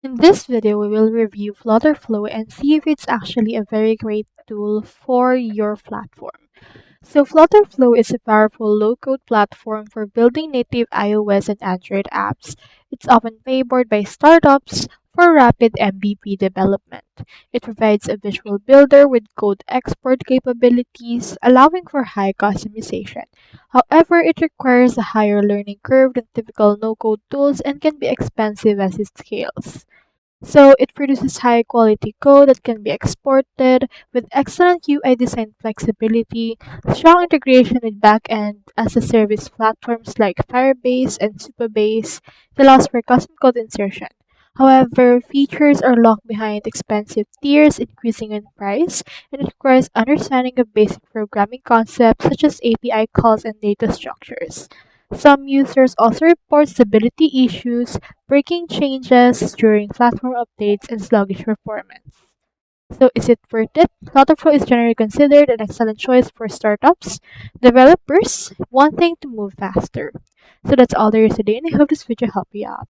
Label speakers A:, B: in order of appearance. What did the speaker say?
A: In this video, we will review FlutterFlow and see if it's actually a very great tool for your platform. So FlutterFlow is a powerful low-code platform for building native iOS and Android apps. It's often favored by startups for rapid MVP development. It provides a visual builder with code export capabilities, allowing for high customization. However, it requires a higher learning curve than typical no-code tools and can be expensive as it scales. So it produces high quality code that can be exported with excellent UI design flexibility, strong integration with backend as a service platforms like Firebase and Supabase. It allows for custom code insertion. However, features are locked behind expensive tiers, increasing in price, and it requires understanding of basic programming concepts such as API calls and data structures. Some users also report stability issues, breaking changes during platform updates, and sluggish performance. So, is it worth it? FlutterFlow is generally considered an excellent choice for startups, developers wanting to move faster. So that's all there is today, and I hope this video helped you out.